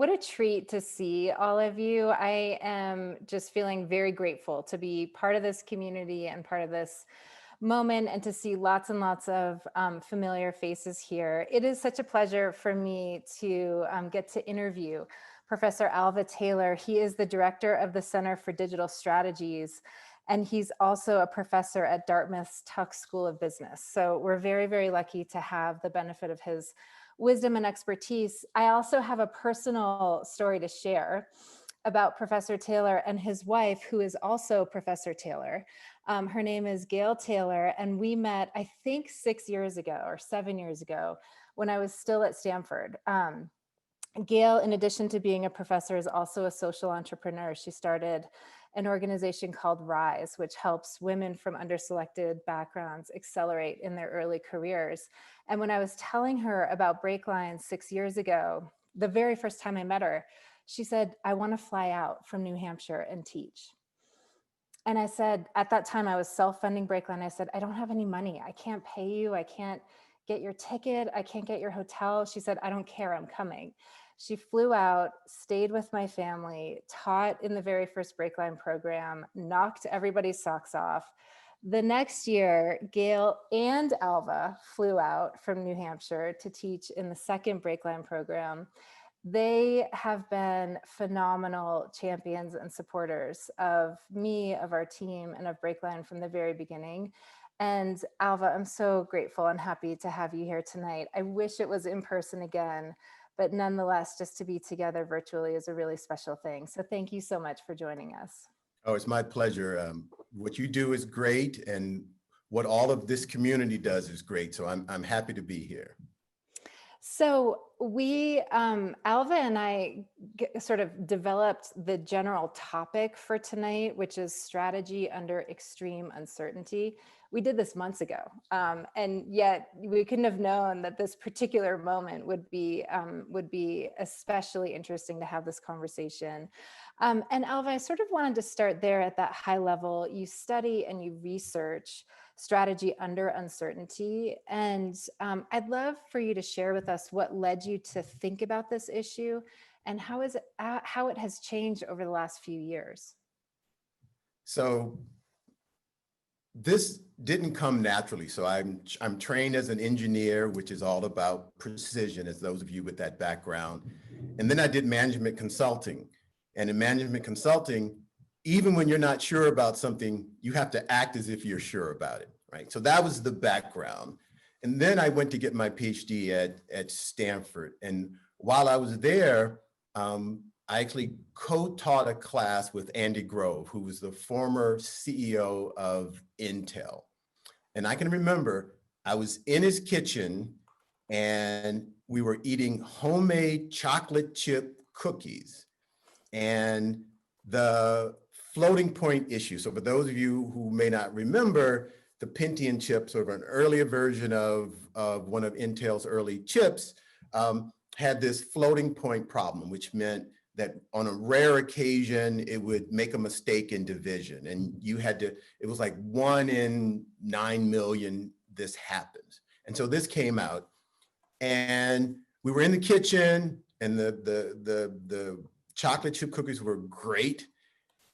what a treat to see all of you. I am just feeling very grateful to be part of this community and part of this moment, and to see lots and lots of familiar faces here. It is such a pleasure for me to get to interview Professor Alva Taylor. He is the director of the Center for Digital Strategies, and he's also a professor at Dartmouth's Tuck School of Business. So we're very, very lucky to have the benefit of his wisdom and expertise. I also have a personal story to share about Professor Taylor and his wife, who is also Professor Taylor. Her name is Gail Taylor, and we met, I think, 6 years ago or 7 years ago when I was still at Stanford. Gail, in addition to being a professor, is also a social entrepreneur. She started an organization called Rise, which helps women from underselected backgrounds accelerate in their early careers. And when I was telling her about BreakLine 6 years ago, the very first time I met her, she said, I want to fly out from New Hampshire and teach. And I said, at that time, I was self-funding BreakLine. I said, I don't have any money. I can't pay you. I can't get your ticket. I can't get your hotel. She said, I don't care. I'm coming. She flew out, stayed with my family, taught in the very first BreakLine program, knocked everybody's socks off. The next year, Gail and Alva flew out from New Hampshire to teach in the second BreakLine program. They have been phenomenal champions and supporters of me, of our team, and of BreakLine from the very beginning. And Alva, I'm so grateful and happy to have you here tonight. I wish it was in person again, but nonetheless, just to be together virtually is a really special thing. So thank you so much for joining us. Oh, it's my pleasure. What you do is great, and what all of this community does is great. So I'm happy to be here. So we, Alva and I sort of developed the general topic for tonight, which is strategy under extreme uncertainty. We did this months ago, and yet we couldn't have known that this particular moment would be especially interesting to have this conversation. And Alva, I sort of wanted to start there at that high level. You study and you research strategy under uncertainty. And I'd love for you to share with us what led you to think about this issue and how it has changed over the last few years. So this didn't come naturally. So I'm trained as an engineer, which is all about precision, as those of you with that background. And then I did management consulting. And in management consulting, even when you're not sure about something, you have to act as if you're sure about it, right? So that was the background. And then I went to get my PhD at Stanford. And while I was there, I actually co-taught a class with Andy Grove, who was the former CEO of Intel. And I can remember I was in his kitchen and we were eating homemade chocolate chip cookies. And the floating point issue. So for those of you who may not remember, the Pentium chip, sort of an earlier version of one of Intel's early chips, had this floating point problem, which meant that on a rare occasion, it would make a mistake in division. And you had to, it was like 1 in 9 million, this happens. And so this came out and we were in the kitchen and the chocolate chip cookies were great.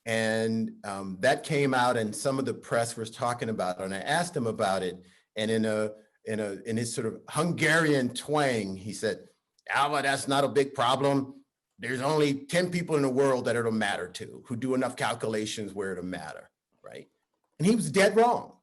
And that came out and some of the press was talking about it. And I asked him about it. And in his sort of Hungarian twang, he said, Alva, that's not a big problem. There's only 10 people in the world that it'll matter to, who do enough calculations where it'll matter, right? And he was dead wrong,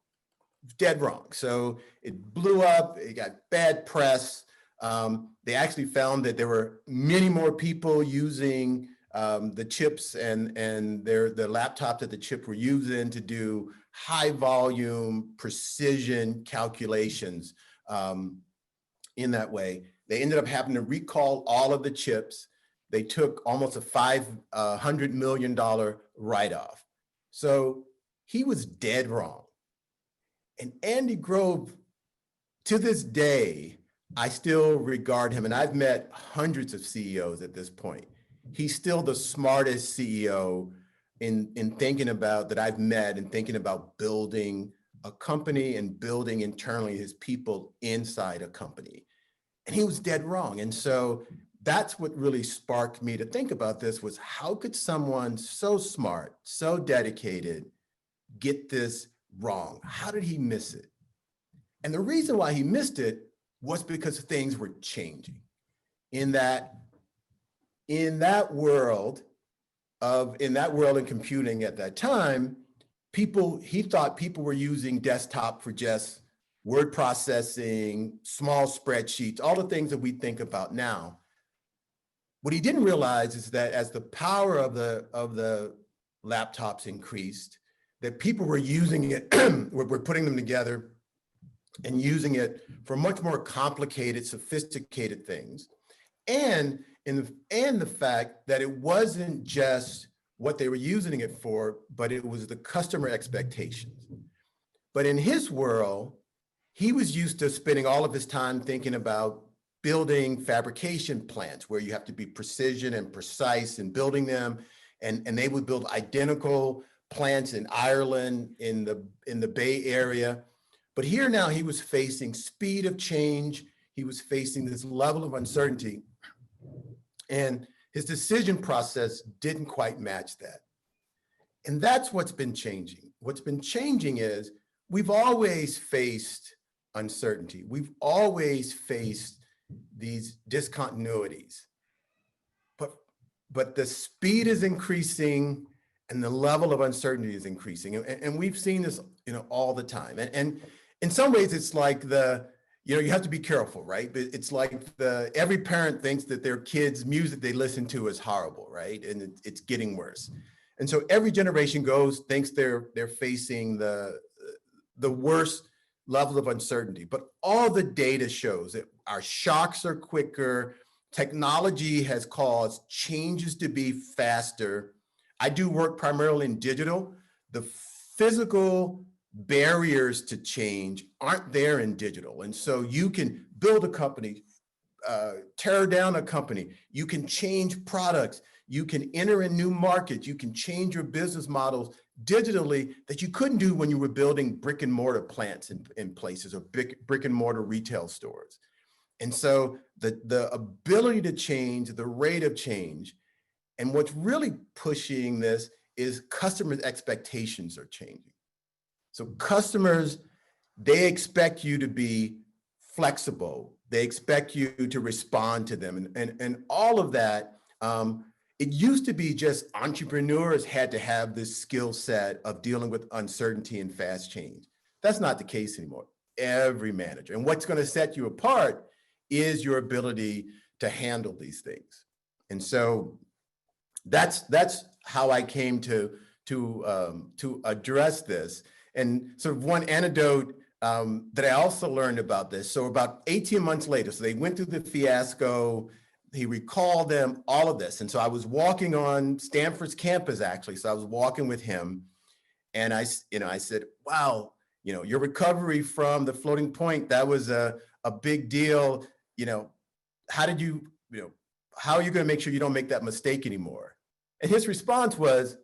dead wrong. So it blew up, it got bad press. They actually found that there were many more people using the chips and the laptop that the chip were using to do high volume precision calculations in that way. They ended up having to recall all of the chips. They took almost a $500 million write-off. So he was dead wrong. And Andy Grove, to this day, I still regard him, and I've met hundreds of CEOs at this point. He's still the smartest CEO in thinking about that I've met and thinking about building a company and building internally his people inside a company. And he was dead wrong. And so that's what really sparked me to think about this, was how could someone so smart, so dedicated, get this wrong? How did he miss it? And the reason why he missed it was because things were changing. In that world in computing at that time, he thought people were using desktop for just word processing, small spreadsheets, all the things that we think about now. What he didn't realize is that as the power of the laptops increased, that people were using it, we're putting them together and using it for much more complicated, sophisticated things. And the fact that it wasn't just what they were using it for, but it was the customer expectations. But in his world, he was used to spending all of his time thinking about building fabrication plants where you have to be precision and precise in building them. And they would build identical plants in Ireland, in the Bay Area. But here now he was facing speed of change. He was facing this level of uncertainty. And his decision process didn't quite match that. And that's what's been changing. What's been changing is we've always faced uncertainty. We've always faced these discontinuities. But the speed is increasing and the level of uncertainty is increasing. And we've seen this, all the time. And in some ways, it's like you have to be careful, right? It's like every parent thinks that their kids' music they listen to is horrible, right? And it's getting worse. And so every generation thinks they're facing the worst level of uncertainty. But all the data shows that our shocks are quicker. Technology has caused changes to be faster. I do work primarily in digital. The physical barriers to change aren't there in digital. And so you can build a company, tear down a company, you can change products, you can enter in new markets, you can change your business models digitally that you couldn't do when you were building brick and mortar plants in places or brick and mortar retail stores. And so the ability to change, the rate of change, and what's really pushing this is customers' expectations are changing. So customers, they expect you to be flexible. They expect you to respond to them. And all of that, it used to be just entrepreneurs had to have this skill set of dealing with uncertainty and fast change. That's not the case anymore. Every manager. And what's going to set you apart is your ability to handle these things. And so that's how I came to address this. And sort of one anecdote that I also learned about this. So about 18 months later, so they went through the fiasco, he recalled them, all of this. And so I was walking on Stanford's campus, actually. So I was walking with him and I said, wow, your recovery from the floating point, that was a big deal. How are you going to make sure you don't make that mistake anymore? And his response was,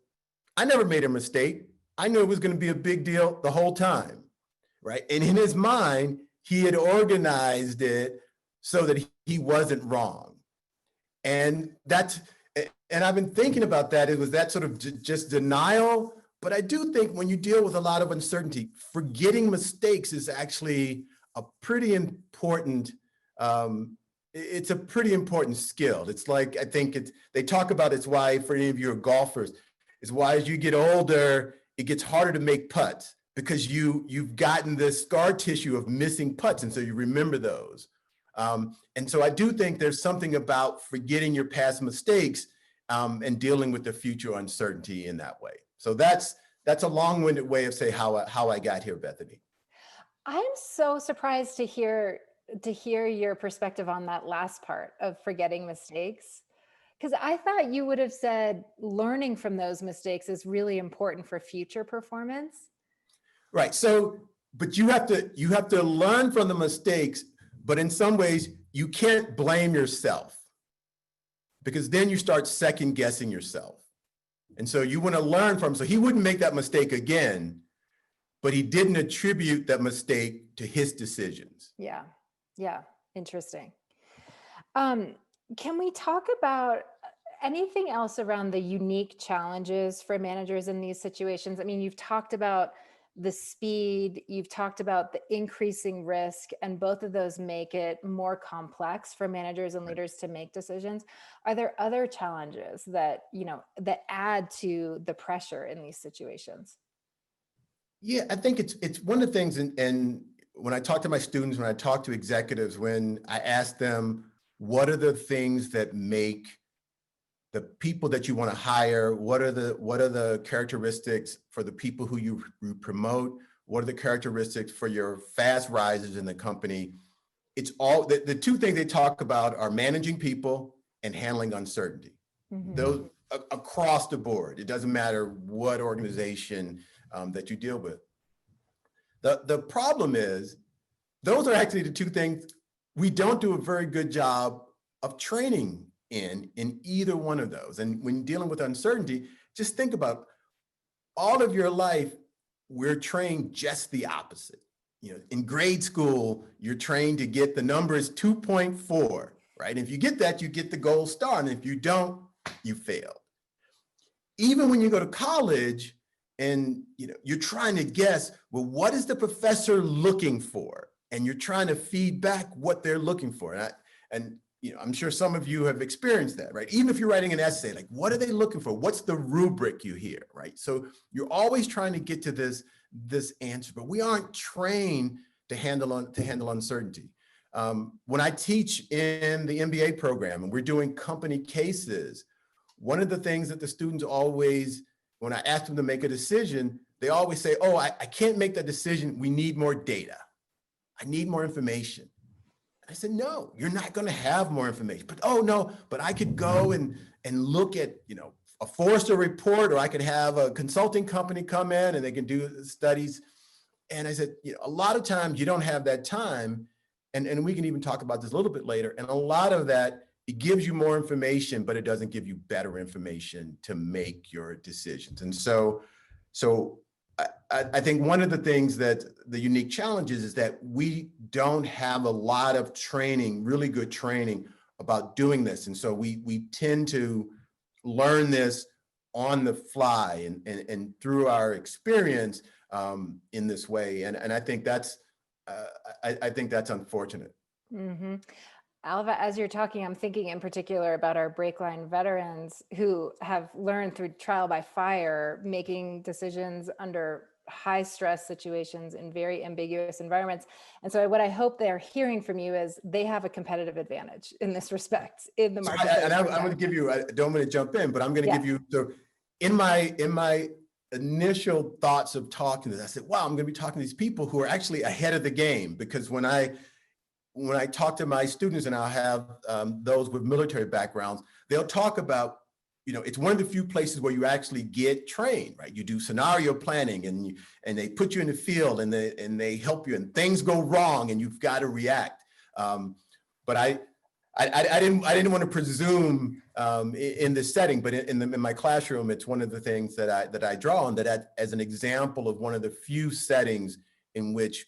I never made a mistake. I knew it was going to be a big deal the whole time, right? And in his mind, he had organized it so that he wasn't wrong. And I've been thinking about that. It was that sort of just denial. But I do think when you deal with a lot of uncertainty, forgetting mistakes is actually a pretty important, it's a pretty important skill. It's like, I think they talk about it's why, for any of you golfers, is why as you get older, it gets harder to make putts because you've gotten this scar tissue of missing putts. And so you remember those. And so I do think there's something about forgetting your past mistakes and dealing with the future uncertainty in that way. So that's a long-winded way of saying how I got here, Bethany. I'm so surprised to hear your perspective on that last part of forgetting mistakes, because I thought you would have said learning from those mistakes is really important for future performance. Right. So, but you have to learn from the mistakes, but in some ways you can't blame yourself because then you start second guessing yourself. And so you want to learn from, so he wouldn't make that mistake again, but he didn't attribute that mistake to his decisions. Yeah. Interesting. Can we talk about anything else around the unique challenges for managers in these situations? I mean, you've talked about the speed, you've talked about the increasing risk, and both of those make it more complex for managers and leaders to make decisions. Are there other challenges that, that add to the pressure in these situations? Yeah, I think it's one of the things, and when I talk to my students, when I talk to executives, when I ask them, what are the things that make the people that you want to hire, what are the characteristics for the people who you promote, what are the characteristics for your fast risers in the company? It's all the two things they talk about are managing people and handling uncertainty. Mhm. Those across the board. It doesn't matter what organization that you deal with. The problem is those are actually the two things we don't do a very good job of training in either one of those. And when dealing with uncertainty, just think about all of your life, we're trained just the opposite. In grade school, you're trained to get the numbers 2.4, right? If you get that, you get the gold star. And if you don't, you fail. Even when you go to college and you're trying to guess, well, what is the professor looking for? And you're trying to feed back what they're looking for. And I'm sure some of you have experienced that, right? Even if you're writing an essay, like, what are they looking for? What's the rubric you hear, right? So you're always trying to get to this answer, but we aren't trained to handle uncertainty. When I teach in the MBA program and we're doing company cases, one of the things that the students always, when I ask them to make a decision, they always say, oh, I can't make that decision. We need more data. I need more information. I said, no, you're not going to have more information. But oh no, but I could go and look at a Forrester report, or I could have a consulting company come in and they can do studies. And I said, a lot of times you don't have that time, and we can even talk about this a little bit later. And a lot of that, it gives you more information, but it doesn't give you better information to make your decisions. And so I think one of the things that the unique challenges is that we don't have a lot of training, really good training about doing this. And so we tend to learn this on the fly and through our experience in this way. And I think that's unfortunate. Mm-hmm. Alva, as you're talking, I'm thinking in particular about our BreakLine veterans who have learned through trial by fire, making decisions under high stress situations in very ambiguous environments. And so what I hope they're hearing from you is they have a competitive advantage in this respect in the So marketplace. I'm going to give you, I don't want to jump in, but I'm going to give you, so in my initial thoughts of talking to this, I said, wow, I'm going to be talking to these people who are actually ahead of the game. Because when I talk to my students, and I'll have those with military backgrounds, they'll talk about, it's one of the few places where you actually get trained, right? You do scenario planning and they put you in the field and they help you, and things go wrong and you've got to react. But I didn't want to presume in this setting, but in my classroom, it's one of the things that I draw on that as an example of one of the few settings in which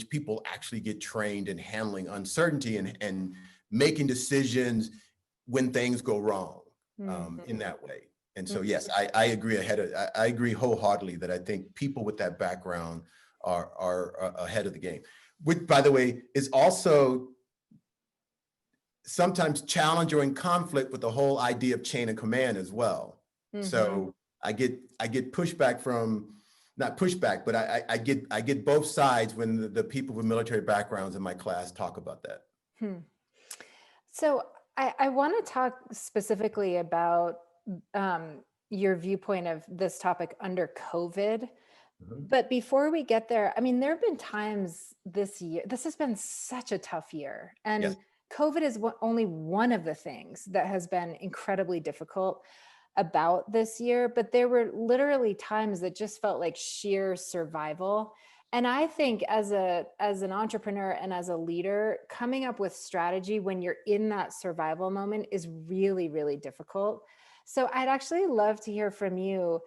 people actually get trained in handling uncertainty and making decisions when things go wrong in that way. And so, yes, I agree I agree wholeheartedly that I think people with that background are ahead of the game, which, by the way, is also sometimes challenge or in conflict with the whole idea of chain of command as well. So I get pushback from, not pushback, but I get both sides when the people with military backgrounds in my class talk about that. So I want to talk specifically about your viewpoint of this topic under COVID. But before we get there, I mean, there have been times this year, this has been such a tough year. And Yes. COVID is only one of the things that has been incredibly difficult about this year. But there were literally times that just felt like sheer survival. And I think as an entrepreneur and as a leader, coming up with strategy when you're in that survival moment is really, really difficult. So I'd actually love to hear from you.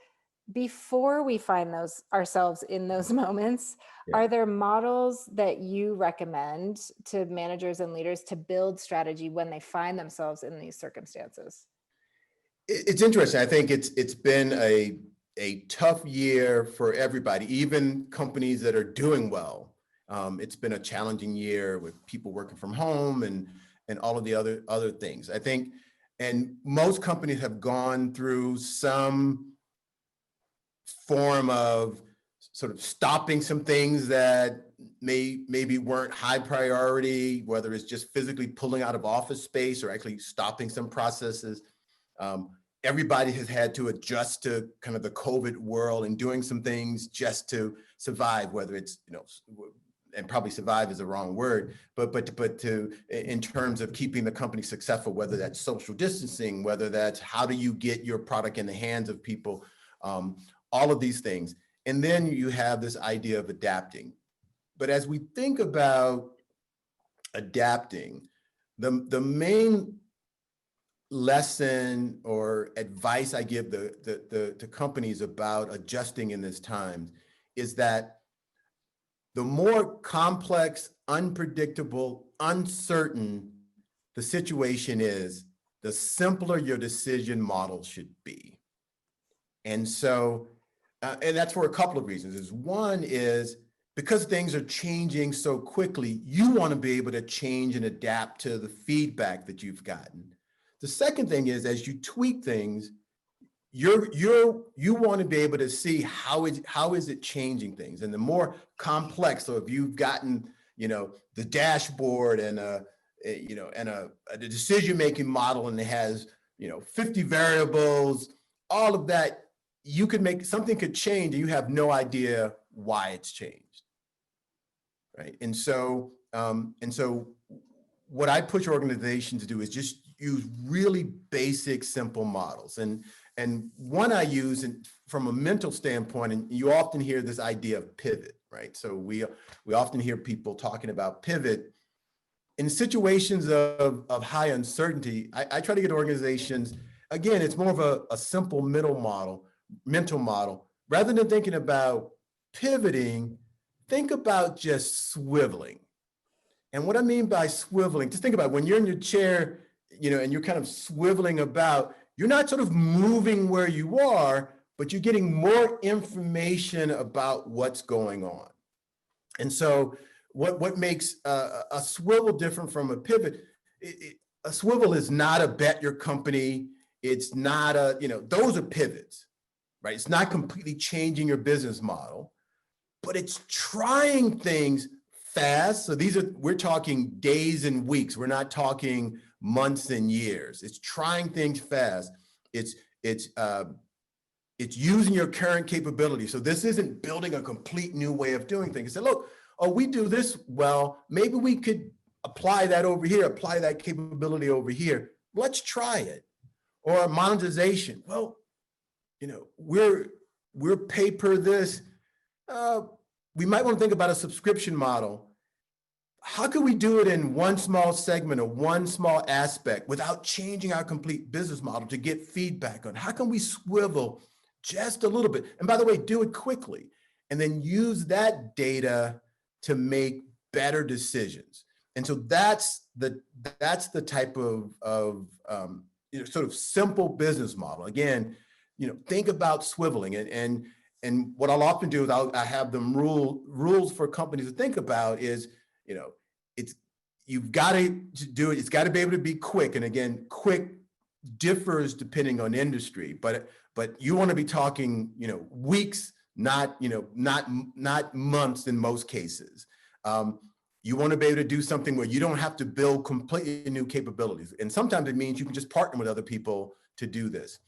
before we find those ourselves in those moments, Yeah. are there models that you recommend to managers and leaders to build strategy when they find themselves in these circumstances? It's interesting. I think it's been a tough year for everybody, even companies that are doing well. It's been a challenging year with people working from home and all of the other things. I think, and most companies have gone through some form of sort of stopping some things that maybe weren't high priority, whether it's just physically pulling out of office space or actually stopping some processes. Everybody has had to adjust to kind of the COVID world and doing some things just to survive, whether it's, and probably survive is the wrong word, but to, in terms of keeping the company successful, whether that's social distancing, whether that's how do you get your product in the hands of people, all of these things. And then you have this idea of adapting. But as we think about adapting, the main lesson or advice I give the companies about adjusting in this time is that the more complex, unpredictable, uncertain the situation is, the simpler your decision model should be. And so, and that's for a couple of reasons. One is because things are changing so quickly, you want to be able to change and adapt to the feedback that you've gotten. The second thing is, as you tweak things, you want to be able to see how is it changing things. And the more complex, so if you've gotten, the dashboard and a decision-making model and it has, 50 variables, all of that, you could make something could change and you have no idea why it's changed. Right. And so what I push organizations to do is just use really basic, simple models. And one I use from a mental standpoint, and you often hear this idea of pivot, right? So we often hear people talking about pivot. In situations of high uncertainty, I try to get organizations, again, it's more of a simple mental model. Rather than thinking about pivoting, think about just swiveling. And what I mean by swiveling, just think about when you're in your chair, and you're kind of swiveling about, you're not sort of moving where you are, but you're getting more information about what's going on. And so what makes a swivel different from a pivot, a swivel is not a bet your company. It's not those are pivots, right? It's not completely changing your business model, but it's trying things fast. So we're talking days and weeks. We're not talking months and years. It's trying things fast. It's using your current capability. So this isn't building a complete new way of doing things. Say, look, we do this well. Maybe we could apply that over here, apply that capability over here. Let's try it. Or monetization. Well, we're pay per this. We might want to think about a subscription model. How can we do it in one small segment or one small aspect without changing our complete business model to get feedback on how can we swivel just a little bit? And by the way, do it quickly and then use that data to make better decisions. And so that's the type of sort of simple business model. Again, think about swiveling and what I'll often do is I have them rules for companies to think about is, you've got to do it. It's got to be able to be quick. And again, quick differs depending on industry, but you want to be talking, weeks, not months in most cases. You want to be able to do something where you don't have to build completely new capabilities. And sometimes it means you can just partner with other people to do this.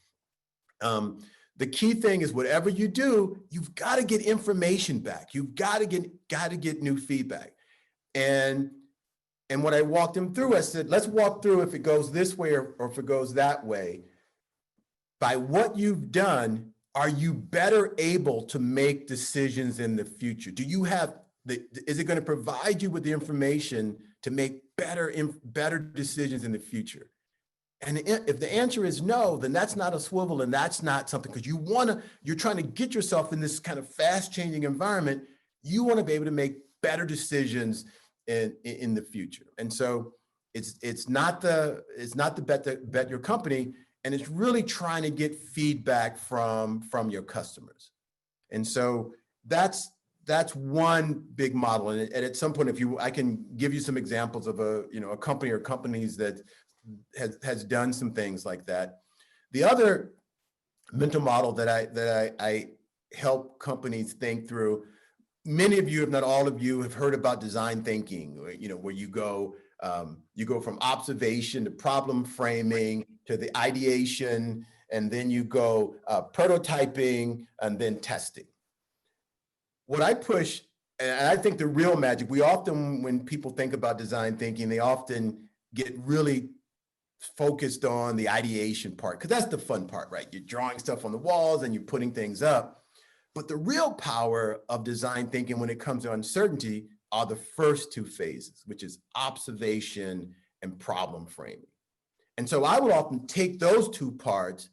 The key thing is whatever you do, you've got to get information back. You've got to get new feedback. And what I walked them through, I said, let's walk through if it goes this way or if it goes that way. By what you've done, are you better able to make decisions in the future? Do you have is it going to provide you with the information to make better decisions in the future? And if the answer is no, then that's not a swivel and that's not something, because you're trying to get yourself in this kind of fast changing environment. You want to be able to make better decisions in the future. And so it's not the bet your company, and it's really trying to get feedback from your customers. And so that's one big model. And at some point, I can give you some examples of a company or companies that has done some things like that. The other mental model that I help companies think through, many of you, if not all of you, have heard about design thinking, where you go from observation to problem framing to the ideation, and then you go prototyping and then testing. What I push, and I think the real magic, when people think about design thinking, they often get really focused on the ideation part, because that's the fun part, right? You're drawing stuff on the walls and you're putting things up. But the real power of design thinking when it comes to uncertainty are the first two phases, which is observation and problem framing. And so I would often take those two parts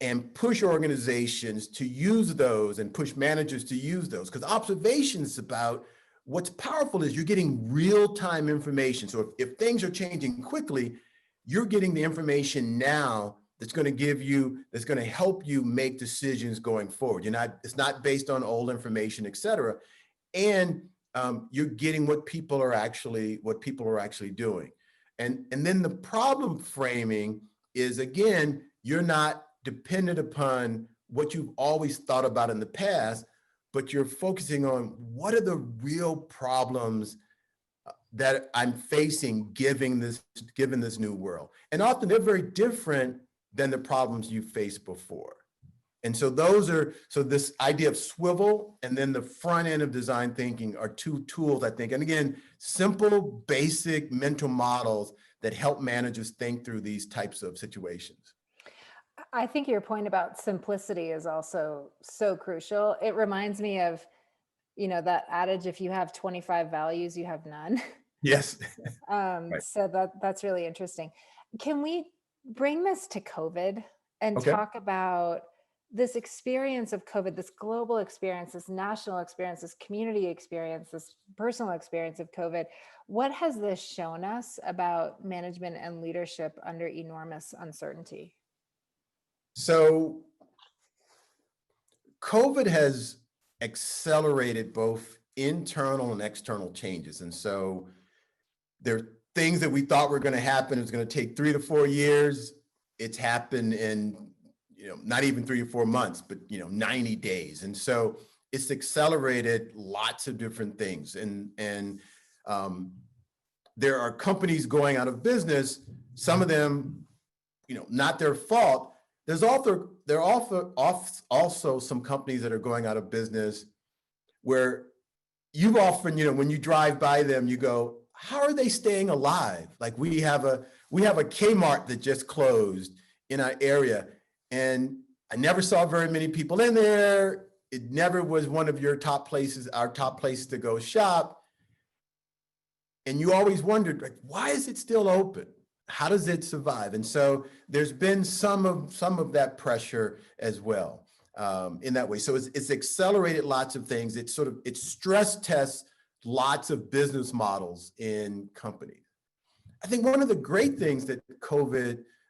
and push organizations to use those and push managers to use those, because observation is about, what's powerful is you're getting real-time information. So if things are changing quickly, you're getting the information now that's going to help you make decisions going forward. It's not based on old information, et cetera. And you're getting what people are actually doing. And then the problem framing is, again, you're not dependent upon what you've always thought about in the past, but you're focusing on what are the real problems that I'm facing given this new world. And often they're very different than the problems you faced before. And so this idea of swivel and then the front end of design thinking are two tools, I think. And again, simple, basic mental models that help managers think through these types of situations. I think your point about simplicity is also so crucial. It reminds me of, that adage, if you have 25 values, you have none. Yes. Right. So that's really interesting. Can we bring this to COVID and Okay. talk about this experience of COVID, this global experience, this national experience, this community experience, this personal experience of COVID? What has this shown us about management and leadership under enormous uncertainty? So COVID has accelerated both internal and external changes. And so there are things that we thought were going to happen. It was going to take 3 to 4 years. It's happened in, not even 3 to 4 months, but, 90 days. And so it's accelerated lots of different things. And there are companies going out of business, some of them, not their fault. There are also some companies that are going out of business where you've often, when you drive by them, you go, how are they staying alive? Like we have a Kmart that just closed in our area, and I never saw very many people in there. It never was one of our top places to go shop. And you always wondered, like, why is it still open? How does it survive? And so there's been some of that pressure as well in that way. So it's accelerated lots of things. It stress tests lots of business models in companies. I think one of the great things that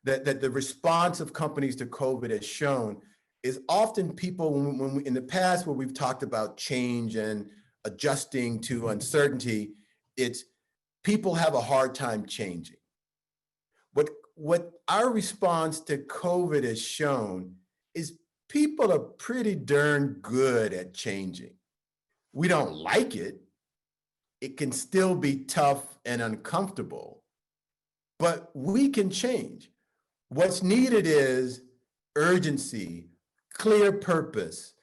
that the response of companies to COVID has shown is often people, when in the past where we've talked about change and adjusting to uncertainty, it's people have a hard time changing. What our response to COVID has shown is people are pretty darn good at changing. We don't like it. It can still be tough and uncomfortable, but we can change. What's needed is urgency, clear purpose,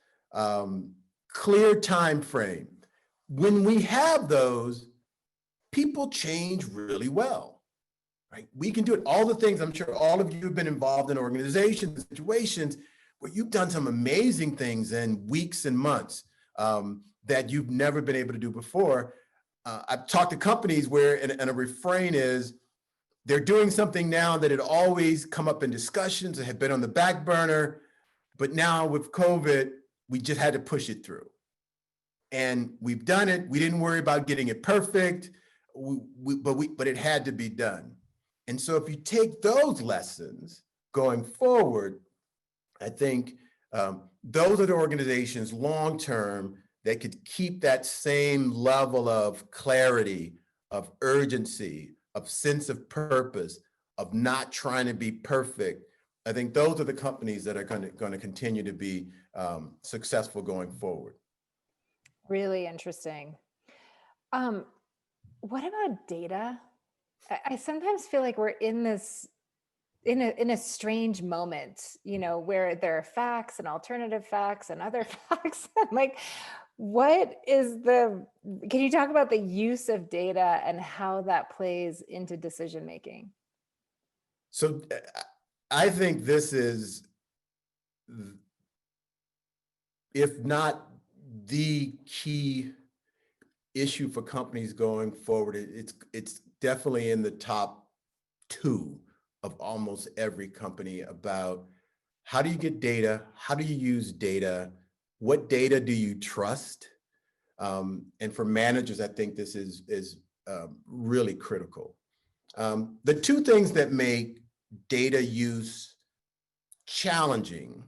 clear time frame. When we have those, people change really well. Right? We can do it. All the things, I'm sure all of you have been involved in organizations, situations where you've done some amazing things in weeks and months that you've never been able to do before. I've talked to companies where, and a refrain is, they're doing something now that had always come up in discussions and had been on the back burner, but now with COVID, we just had to push it through. And we've done it. We didn't worry about getting it perfect, but it had to be done. And so if you take those lessons going forward, I think those are the organizations long-term that could keep that same level of clarity, of urgency, of sense of purpose, of not trying to be perfect. I think those are the companies that are going to continue to be successful going forward. Really interesting. What about data? I sometimes feel like we're in this, in a strange moment, you know, where there are facts and alternative facts and other facts. Like, what is can you talk about the use of data and how that plays into decision making? So I think this is, if not the key issue for companies going forward, it's definitely in the top 2 of almost every company about how do you get data? How do you use data? What data do you trust? And for managers, I think this is really critical. The 2 things that make data use challenging,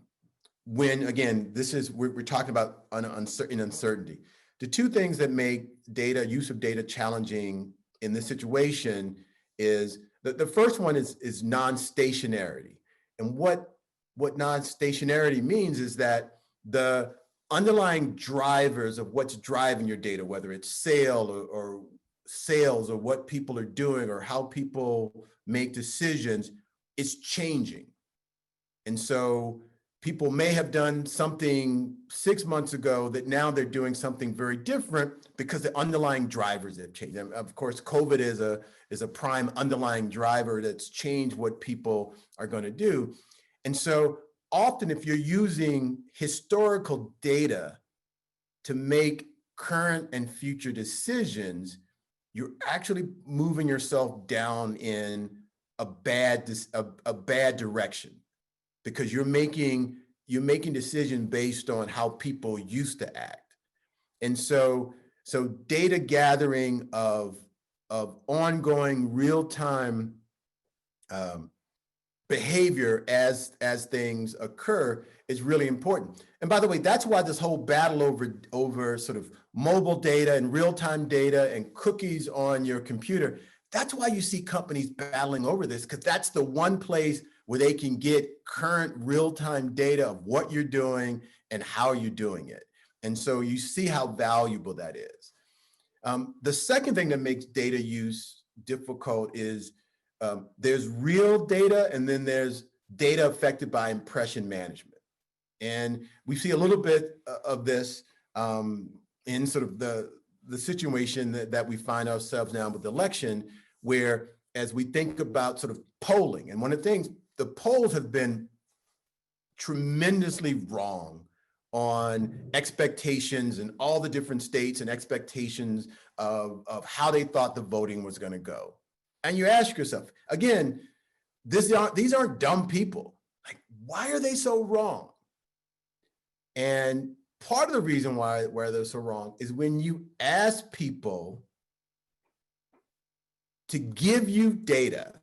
when, again, we're talking about uncertainty. The 2 things that make use of data challenging in this situation is the first one is non-stationarity. And what non-stationarity means is that the underlying drivers of what's driving your data, whether it's sales or what people are doing or how people make decisions, is changing. And so people may have done something 6 months ago that now they're doing something very different because the underlying drivers have changed. And of course, COVID is a prime underlying driver that's changed what people are going to do. And so often, if you're using historical data to make current and future decisions, you're actually moving yourself down in a bad direction, because you're making decisions based on how people used to act. And so data gathering of ongoing real-time behavior as things occur is really important. And by the way, that's why this whole battle over sort of mobile data and real-time data and cookies on your computer, that's why you see companies battling over this, because that's the one place where they can get current real-time data of what you're doing and how you're doing it. And so you see how valuable that is. The second thing that makes data use difficult is there's real data, and then there's data affected by impression management. And we see a little bit of this in sort of the situation that we find ourselves now with election, where as we think about sort of polling, and one of the things, the polls have been tremendously wrong on expectations in all the different states and expectations of how they thought the voting was going to go. And you ask yourself, again, these aren't dumb people. Like, why are they so wrong? And part of the reason why they're so wrong is when you ask people to give you data,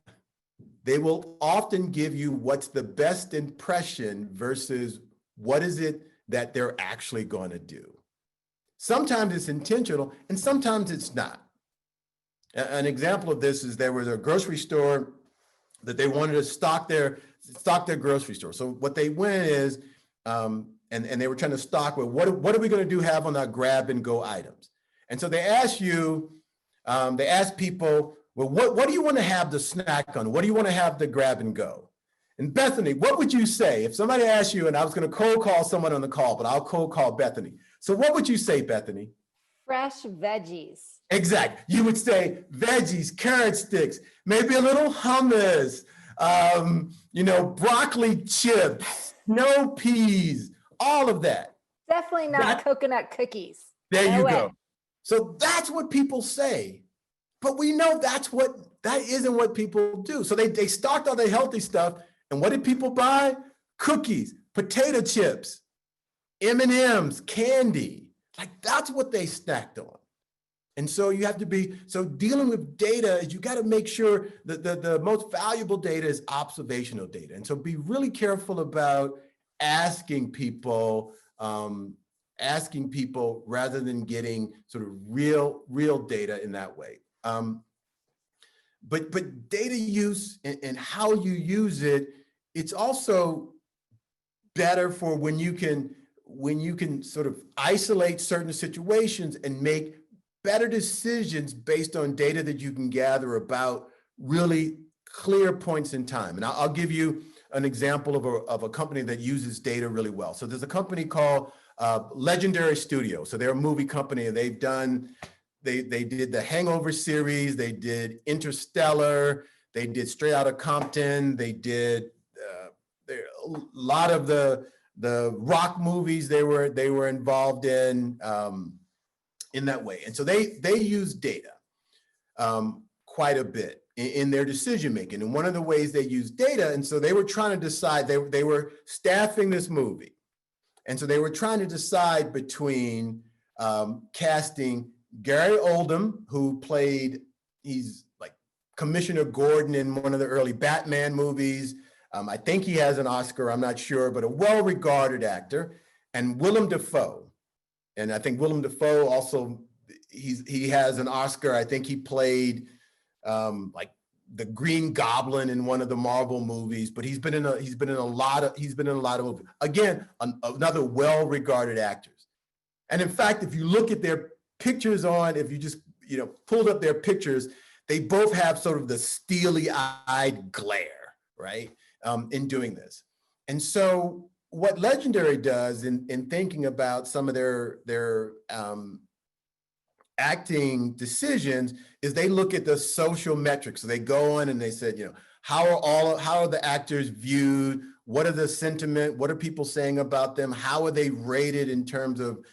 they will often give you what's the best impression versus what is it that they're actually going to do. Sometimes it's intentional and sometimes it's not. An example of this is there was a grocery store that they wanted to stock their grocery store. So what they went is, and they were trying to stock with what are we going to have on our grab and go items? And so they asked people, well, what do you want to have the snack on? What do you want to have the grab and go? And Bethany, what would you say if somebody asked you, and I was going to cold call someone on the call, but I'll cold call Bethany. So what would you say, Bethany? Fresh veggies. Exactly. You would say veggies, carrot sticks, maybe a little hummus, broccoli chips, snow peas, all of that. Definitely not coconut cookies. There you go. So that's what people say. But we know that isn't what people do. So they stocked all the healthy stuff. And what did people buy? Cookies, potato chips, M&Ms, candy. Like that's what they snacked on. And so you have to be, so dealing with data is you got to make sure that the most valuable data is observational data. And so be really careful about asking people rather than getting sort of real data in that way. But data use and how you use it, it's also better for when you can sort of isolate certain situations and make better decisions based on data that you can gather about really clear points in time. And I'll give you an example of a company that uses data really well. So there's a company called Legendary Studio. So they're a movie company, and they did the Hangover series, they did Interstellar, they did Straight Outta Compton, they did a lot of the rock movies they were involved in that way. And so they use data quite a bit in their decision making. And one of the ways they use data, and so they were trying to decide, they were staffing this movie. And so they were trying to decide between casting Gary Oldman, who he's like Commissioner Gordon in one of the early Batman movies. I think he has an Oscar, I'm not sure, but a well-regarded actor, and Willem Dafoe. And I think Willem Dafoe also, he has an Oscar. I think he played like the Green Goblin in one of the Marvel movies, but he's been in a lot of movies. Again, another well-regarded actors. And in fact, if you look at their pictures if you just pulled up their pictures, they both have sort of the steely-eyed glare, right? In doing this. And so what Legendary does in thinking about some of their acting decisions is they look at the social metrics. So they go in and they said, how are the actors viewed? What are the sentiment? What are people saying about them? How are they rated in terms of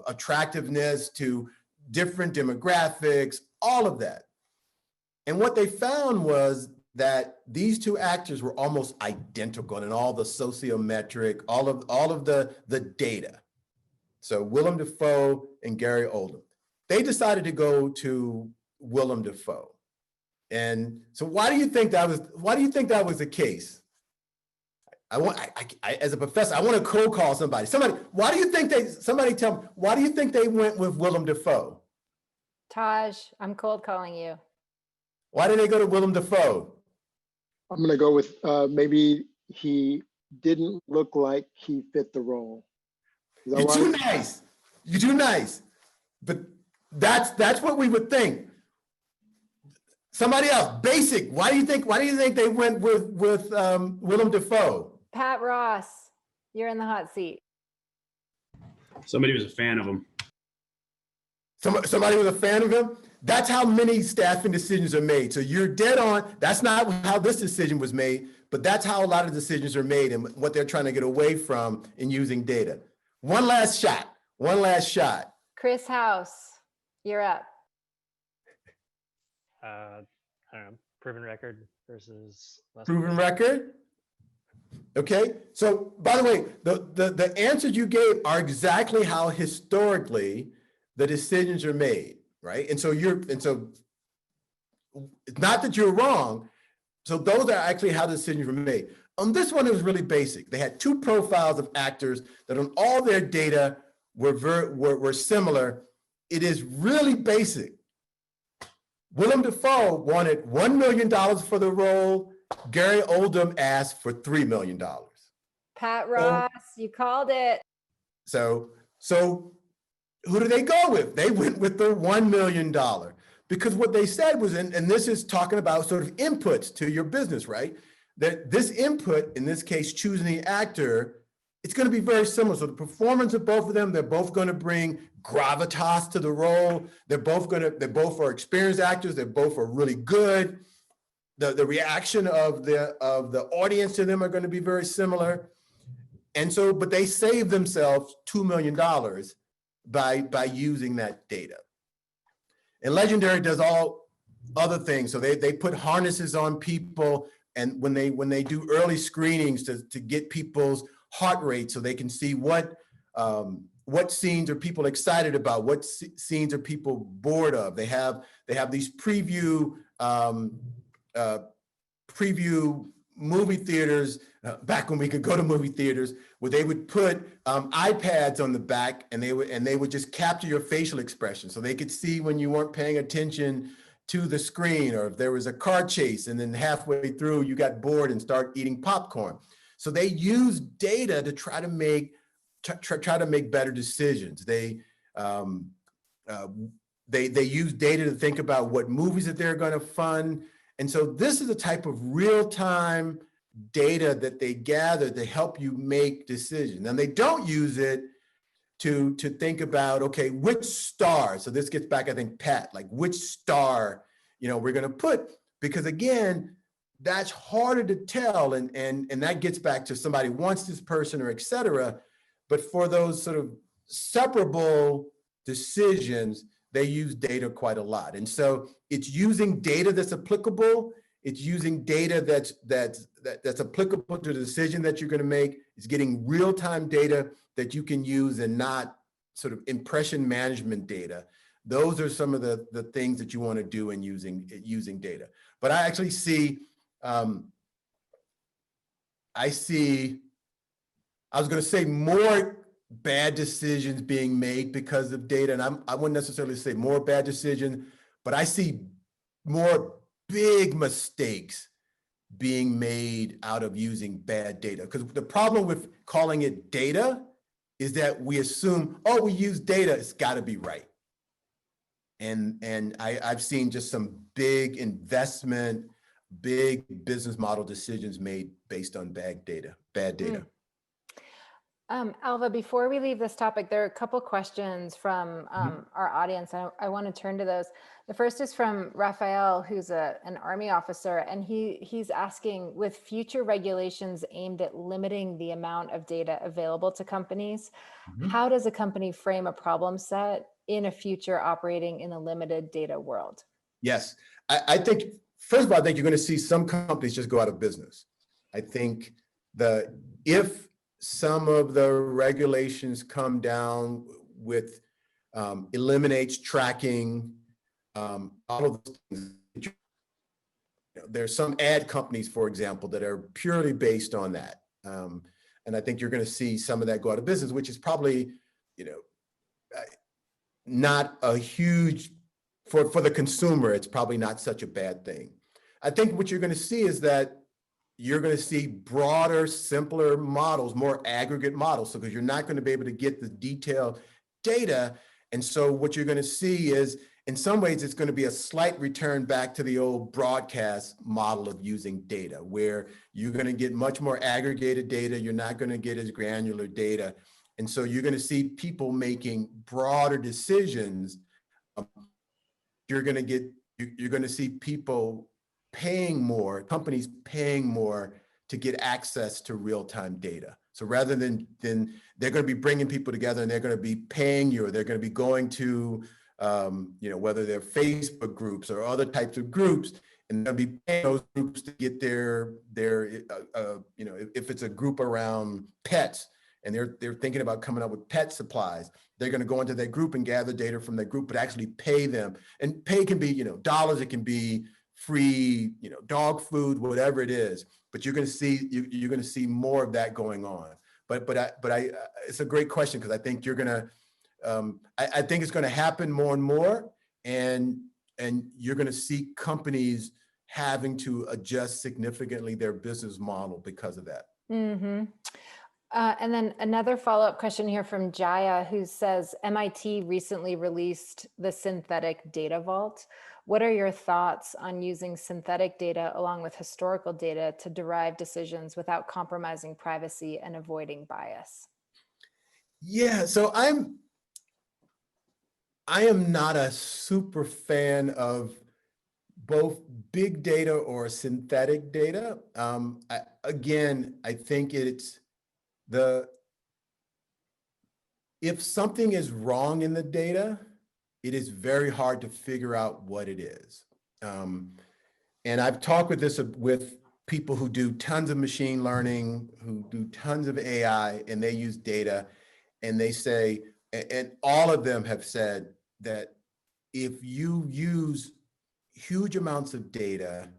attractiveness to different demographics, all of that. And what they found was that these two actors were almost identical in all the sociometric, all of the data. So Willem Dafoe and Gary Oldman. They decided to go to Willem Dafoe. And so why do you think that was the case? As a professor, I want to cold call somebody. Why do you think they went with Willem Dafoe? Taj, I'm cold calling you. Why did they go to Willem Dafoe? I'm going to go with maybe he didn't look like he fit the role. You're too nice. You're too nice. But that's what we would think. Somebody else, basic. Why do you think they went with Willem Dafoe? Pat Ross, you're in the hot seat. Somebody was a fan of him. Somebody was a fan of him? That's how many staffing decisions are made. So you're dead on. That's not how this decision was made, but that's how a lot of decisions are made and what they're trying to get away from in using data. One last shot. Chris House, you're up. I don't know, proven record versus less proven record. Okay, so by the way, the answers you gave are exactly how historically the decisions are made, right? And so it's not that you're wrong. So those are actually how the decisions were made. On this one, it was really basic. They had two profiles of actors that on all their data were similar. It is really basic. Willem Dafoe wanted $1 million for the role. Gary Oldman asked for $3 million. Pat Ross, you called it. So who did they go with? They went with the $1 million because what they said was, and this is talking about sort of inputs to your business, right? That this input, in this case, choosing the actor, it's going to be very similar. So the performance of both of them, they're both going to bring gravitas to the role. They both are experienced actors. They both are really good. The reaction of the audience to them are going to be very similar. And so, but they saved themselves $2 million by using that data. And Legendary does all other things. So they put harnesses on people, and when they do early screenings to get people's heart rate, so they can see what scenes are people excited about, what scenes are people bored of. They have these preview movie theaters, back when we could go to movie theaters, where they would put iPads on the back, and they would just capture your facial expression, so they could see when you weren't paying attention to the screen, or if there was a car chase and then halfway through you got bored and start eating popcorn. So they use data to try to make better decisions. They use data to think about what movies that they're going to fund. And so this is a type of real-time data that they gather to help you make decisions. And they don't use it to think about, okay, which star, so this gets back, I think, Pat, like which star, we're going to put, because again, that's harder to tell. And that gets back to somebody wants this person or et cetera. But for those sort of separable decisions, they use data quite a lot. And so it's using data that's applicable. It's using data that's applicable to the decision that you're going to make. It's getting real-time data that you can use, and not sort of impression management data. Those are some of the things that you want to do in using data. But I actually see, I was going to say more bad decisions being made because of data, and I wouldn't necessarily say more bad decisions, but I see more big mistakes being made out of using bad data. Because the problem with calling it data is that we assume, oh, we use data, it's got to be right. And I've seen just some big investment, big business model decisions made based on bad data. Alva, before we leave this topic, there are a couple questions from our audience. I want to turn to those. The first is from Raphael, who's an Army officer, and he's asking, with future regulations aimed at limiting the amount of data available to companies, how does a company frame a problem set in a future operating in a limited data world? Yes, I think, first of all, I think you're going to see some companies just go out of business. I think if some of the regulations come down with eliminates tracking, all of those things. There's some ad companies, for example, that are purely based on that. And I think you're going to see some of that go out of business, which is probably, not a huge, for the consumer, it's probably not such a bad thing. I think what you're going to see is that you're going to see broader, simpler models, more aggregate models. So because you're not going to be able to get the detailed data. And so what you're going to see is, in some ways, it's going to be a slight return back to the old broadcast model of using data, where you're going to get much more aggregated data. You're not going to get as granular data. And so you're going to see people making broader decisions. You're going to see people paying more, companies paying more to get access to real-time data. So rather than they're going to be bringing people together and they're going to be paying you, or they're going to be going to, whether they're Facebook groups or other types of groups, and they'll be paying those groups to get their if it's a group around pets, and they're thinking about coming up with pet supplies, they're going to go into that group and gather data from that group, but actually pay them. And pay can be, dollars, it can be free, dog food, whatever it is. But you're going to see more of that going on. But it's a great question, because I think you're going to, I think it's going to happen more and more, and you're going to see companies having to adjust significantly their business model because of that. Mm-hmm. And then another follow-up question here from Jaya, who says, MIT recently released the Synthetic Data Vault. What are your thoughts on using synthetic data along with historical data to derive decisions without compromising privacy and avoiding bias? Yeah, so I am not a super fan of both big data or synthetic data. I think if something is wrong in the data, it is very hard to figure out what it is. And I've talked with people who do tons of machine learning, who do tons of AI, and they use data, and they say, and all of them have said that if you use huge amounts of data,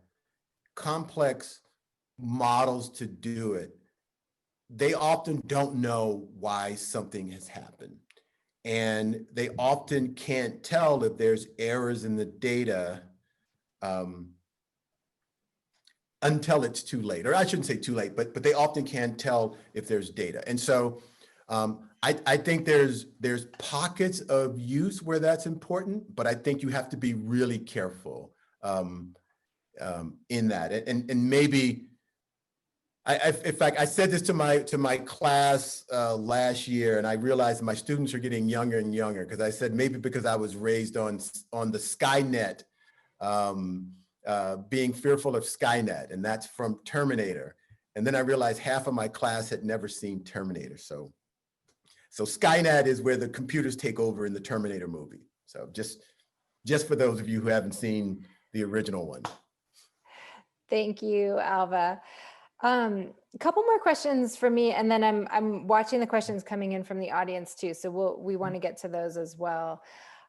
complex models to do it, they often don't know why something has happened. And they often can't tell if there's errors in the data until it's too late. Or I shouldn't say too late, but they often can't tell if there's data. And so I think there's pockets of use where that's important, but I think you have to be really careful in that. And maybe, in fact, I said this to my class last year, and I realized my students are getting younger and younger, because I said maybe because I was raised on the Skynet, being fearful of Skynet, and that's from Terminator. And then I realized half of my class had never seen Terminator. So Skynet is where the computers take over in the Terminator movie. So just for those of you who haven't seen the original one. Thank you, Alva. A couple more questions for me, and then I'm watching the questions coming in from the audience too. So we want to get to those as well.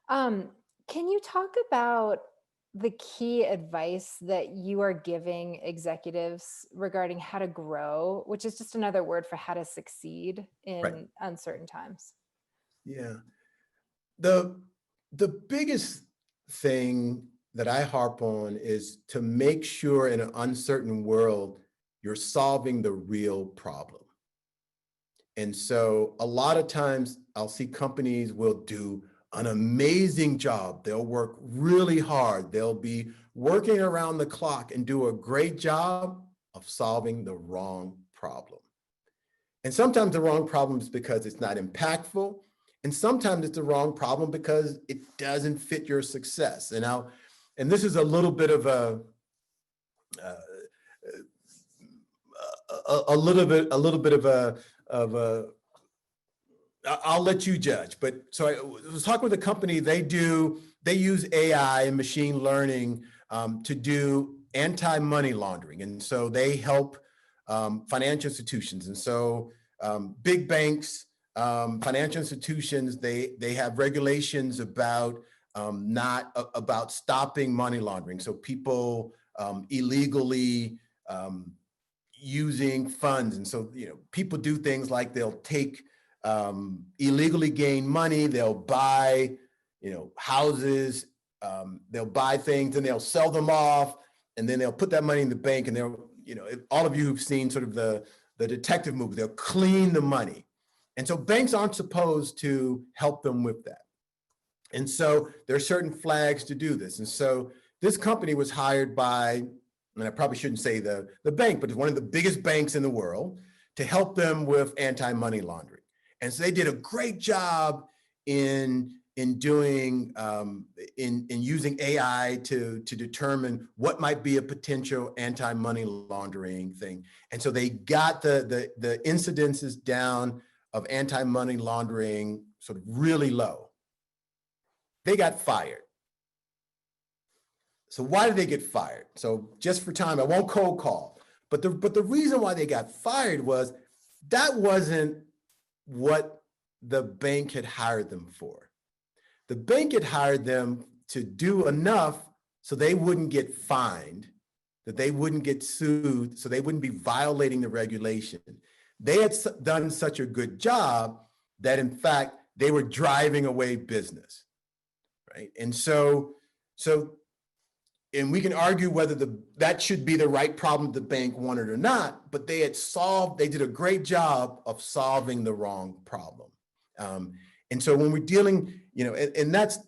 Can you talk about the key advice that you are giving executives regarding how to grow, which is just another word for how to succeed in uncertain times? Yeah. The biggest thing that I harp on is to make sure in an uncertain world, you're solving the real problem. And so a lot of times I'll see companies will do an amazing job. They'll work really hard. They'll be working around the clock and do a great job of solving the wrong problem. And sometimes the wrong problem is because it's not impactful. And sometimes it's the wrong problem because it doesn't fit your success. And this is a little bit of I'll let you judge. But so I was talking with a company, they use AI and machine learning to do anti-money laundering. And so they help financial institutions. And so big banks, financial institutions, they have regulations about about stopping money laundering. So people illegally using funds. And so, people do things like they'll take illegally gained money, they'll buy, houses, they'll buy things and they'll sell them off, and then they'll put that money in the bank, and they'll, all of you who've seen sort of the detective movie, they'll clean the money. And so banks aren't supposed to help them with that. And so there are certain flags to do this. And so this company was hired by, and I probably shouldn't say the bank, but it's one of the biggest banks in the world, to help them with anti-money laundering. And so they did a great job in doing in using AI to determine what might be a potential anti-money laundering thing. And so they got the incidences down of anti-money laundering sort of really low. They got fired. So why did they get fired? So just for time, I won't cold call, but the reason why they got fired was that wasn't what the bank had hired them for. The bank had hired them to do enough so they wouldn't get fined, that they wouldn't get sued, so they wouldn't be violating the regulation. They had done such a good job that, in fact, they were driving away business, right? And and we can argue whether that should be the right problem the bank wanted or not, but they did a great job of solving the wrong problem. And so when we're dealing, and that's,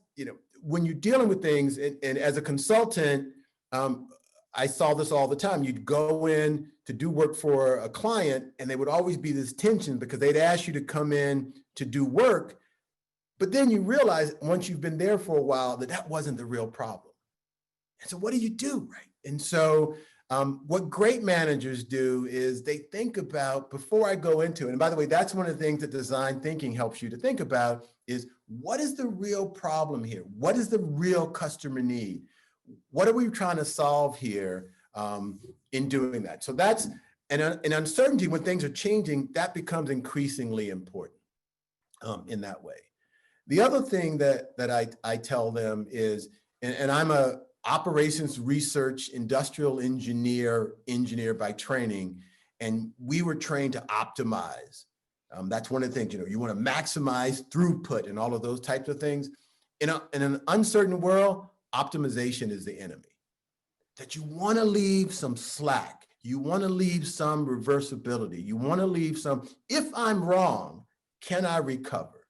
when you're dealing with things, and as a consultant, I saw this all the time. You'd go in to do work for a client, and there would always be this tension because they'd ask you to come in to do work, but then you realize once you've been there for a while that wasn't the real problem. And so what do you do, right? And so what great managers do is they think about, before I go into it, and by the way, that's one of the things that design thinking helps you to think about, is what is the real problem here? What is the real customer need? what are we trying to solve here in doing that? So that's an uncertainty when things are changing, that becomes increasingly important in that way. The other thing that I tell them is, and I'm a operations research industrial engineer by training, and we were trained to optimize. That's one of the things, you want to maximize throughput and all of those types of things. In an uncertain world, optimization is the enemy. That you want to leave some slack. You want to leave some reversibility. You want to leave some, if I'm wrong, can I recover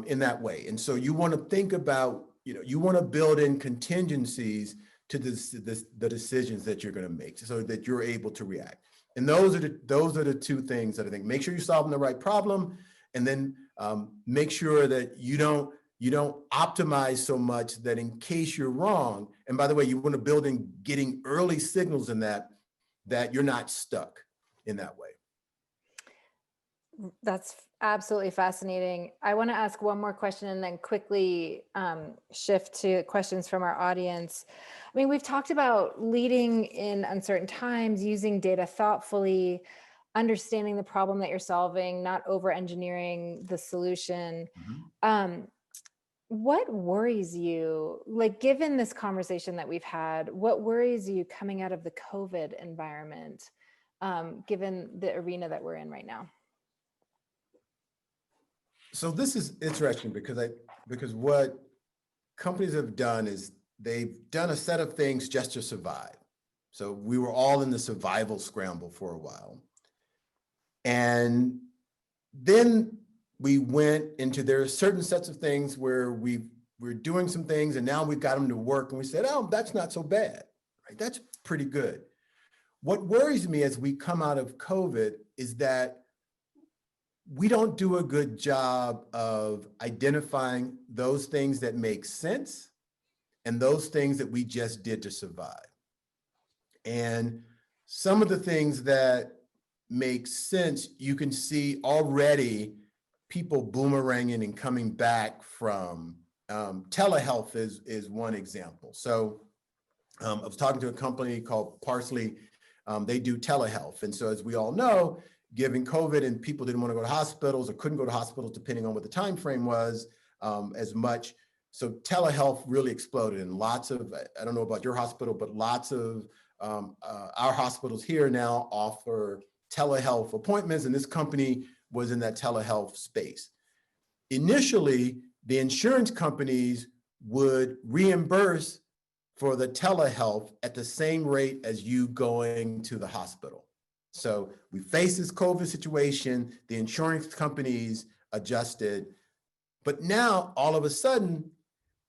in that way? And so you want to think about, you want to build in contingencies to the decisions that you're going to make so that you're able to react. And those are the two things that I think, make sure you're solving the right problem, and then make sure that you don't optimize so much that in case you're wrong, and by the way, you want to build in getting early signals in that you're not stuck in that way. That's absolutely fascinating. I want to ask one more question and then quickly shift to questions from our audience. I mean, we've talked about leading in uncertain times, using data thoughtfully, understanding the problem that you're solving, not over-engineering the solution. Mm-hmm. What worries you, like given this conversation that we've had, what worries you coming out of the COVID environment, given the arena that we're in right now? So this is interesting because what companies have done is they've done a set of things just to survive. So we were all in the survival scramble for a while. And then we went into, there are certain sets of things where we're doing some things and now we've got them to work, and we said, oh, that's not so bad, right? That's pretty good. What worries me as we come out of COVID is that we don't do a good job of identifying those things that make sense and those things that we just did to survive. And some of the things that make sense, you can see already people boomeranging and coming back from. Telehealth is one example. So I was talking to a company called Parsley. They do telehealth. And so as we all know, given COVID and people didn't want to go to hospitals or couldn't go to hospitals depending on what the time frame was as much. So telehealth really exploded, and lots of, I don't know about your hospital, but lots of our hospitals here now offer telehealth appointments, and this company was in that telehealth space. Initially, the insurance companies would reimburse for the telehealth at the same rate as you going to the hospital. So we faced this COVID situation, the insurance companies adjusted, but now all of a sudden,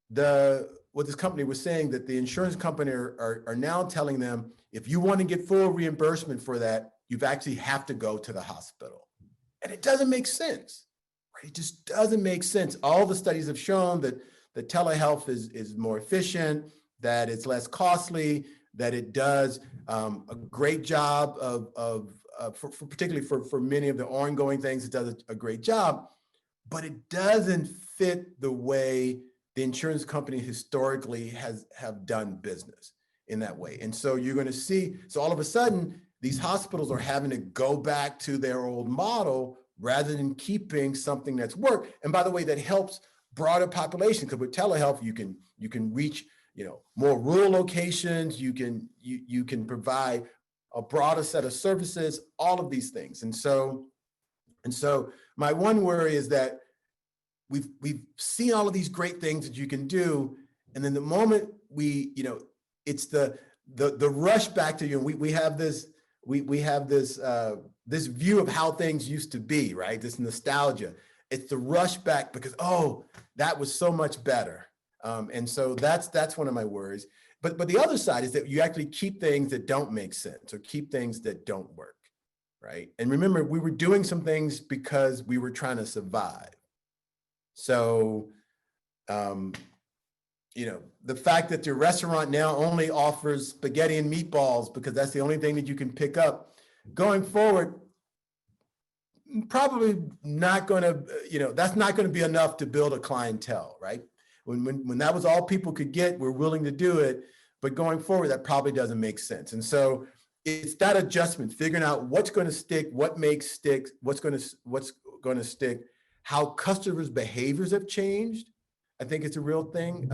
what this company was saying, that the insurance company are now telling them, if you want to get full reimbursement for that, you've actually have to go to the hospital. And it doesn't make sense, right? It just doesn't make sense. All the studies have shown that the telehealth is more efficient, that it's less costly, that it does a great job particularly for many of the ongoing things, it does a great job, but it doesn't fit the way the insurance company historically have done business in that way. And so you're going to see, so all of a sudden, these hospitals are having to go back to their old model rather than keeping something that's worked. And by the way, that helps broader population, because with telehealth, you can reach more rural locations, you can provide a broader set of services, all of these things. And so my one worry is that we've seen all of these great things that you can do, and then the moment it's the rush back to we have this this view of how things used to be, right? This nostalgia. It's the rush back because, oh, that was so much better. And so that's one of my worries. But the other side is that you actually keep things that don't make sense or keep things that don't work, right? And remember, we were doing some things because we were trying to survive. So, the fact that your restaurant now only offers spaghetti and meatballs because that's the only thing that you can pick up, going forward, probably not going to, that's not going to be enough to build a clientele, right? when that was all people could get, we're willing to do it. But going forward, that probably doesn't make sense. And so it's that adjustment, figuring out what's going to stick, what makes stick, what's going to stick, how customers' behaviors have changed. I think it's a real thing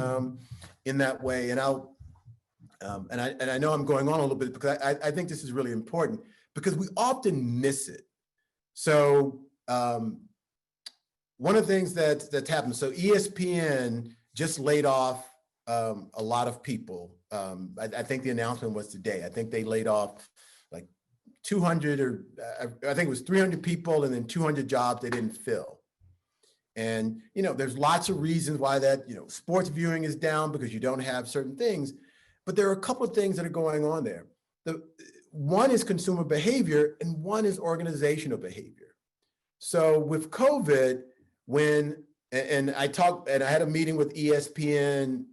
in that way. And I know I'm going on a little bit because I think this is really important because we often miss it. So one of the things that's happened, so ESPN just laid off a lot of people. I think the announcement was today. I think they laid off like 200 or I think it was 300 people and then 200 jobs they didn't fill. And, there's lots of reasons why that, sports viewing is down because you don't have certain things, but there are a couple of things that are going on there. One is consumer behavior and one is organizational behavior. So with COVID, and I had a meeting with ESPN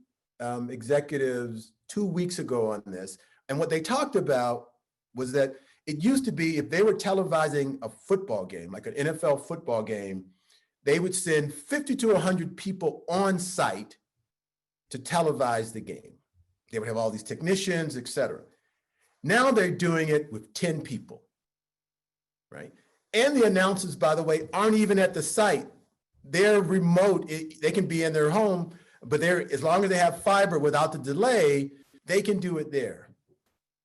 executives 2 weeks ago on this. And what they talked about was that it used to be if they were televising a football game, like an NFL football game, they would send 50 to 100 people on site to televise the game. They would have all these technicians, et cetera. Now they're doing it with 10 people, right? And the announcers, by the way, aren't even at the site. They're remote. They can be in their home, but as long as they have fiber without the delay, they can do it there.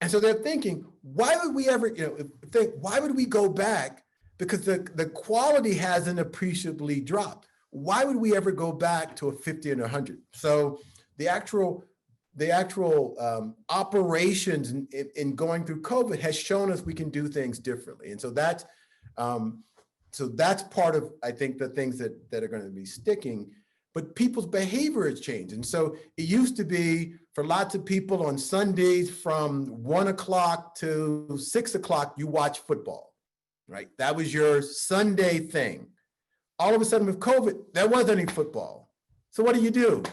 And so they're thinking, why would we ever, why would we go back? Because the quality hasn't appreciably dropped. Why would we ever go back to a 50 and 100? So the actual operations in going through COVID has shown us we can do things differently. And so that's part of, I think, the things that are going to be sticking. But people's behavior has changed. And so it used to be for lots of people on Sundays from 1 o'clock to 6 o'clock, you watch football, right? That was your Sunday thing. All of a sudden with COVID, there wasn't any football. So what do?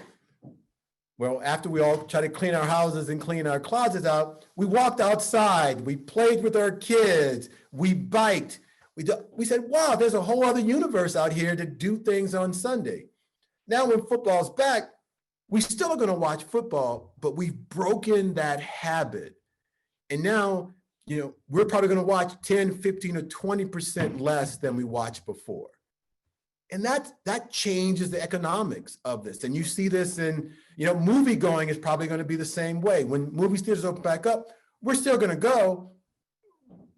Well, after we all tried to clean our houses and clean our closets out, we walked outside, we played with our kids, we biked. We said, wow, there's a whole other universe out here to do things on Sunday. Now when football's back, we still are going to watch football, but we've broken that habit. And now, we're probably going to watch 10, 15, or 20% less than we watched before. And that changes the economics of this. And you see this in, movie going is probably going to be the same way. When movie theaters open back up, we're still going to go,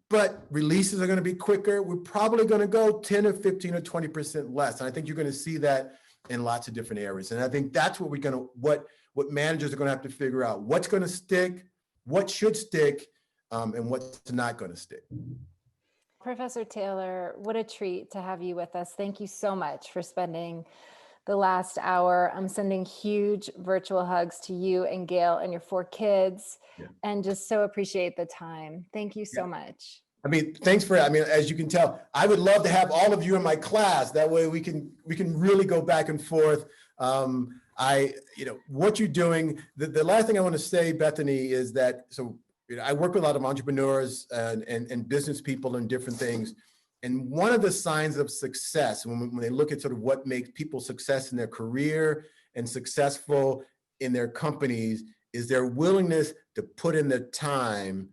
but releases are going to be quicker. We're probably going to go 10 or 15 or 20% less. And I think you're going to see that in lots of different areas. And I think that's what what managers are going to have to figure out. What's going to stick, what should stick, and what's not going to stick. Professor Taylor, what a treat to have you with us. Thank you so much for spending the last hour. I'm sending huge virtual hugs to you and Gail and your 4 kids, and just so appreciate the time. Thank you so much. Thanks as you can tell, I would love to have all of you in my class. That way we can really go back and forth. What you're doing, the last thing I want to say, Bethany, is that, I work with a lot of entrepreneurs and business people and different things. And one of the signs of success, when they look at sort of what makes people success in their career and successful in their companies, is their willingness to put in the time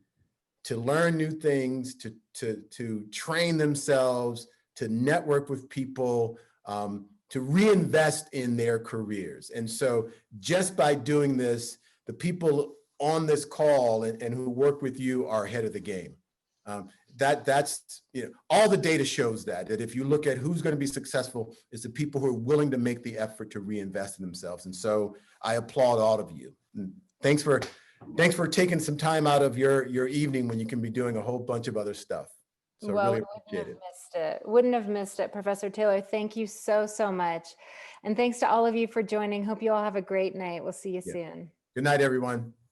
to learn new things, to train themselves, to network with people, to reinvest in their careers. And so just by doing this, the people on this call and who work with you are ahead of the game. That's all the data shows that if you look at who's going to be successful, it's the people who are willing to make the effort to reinvest in themselves. And so I applaud all of you. And thanks for taking some time out of your evening when you can be doing a whole bunch of other stuff. So Well, really appreciate it. Wouldn't have missed it. Professor Taylor, thank you so, so much. And thanks to all of you for joining. Hope you all have a great night. We'll see you soon. Good night, everyone.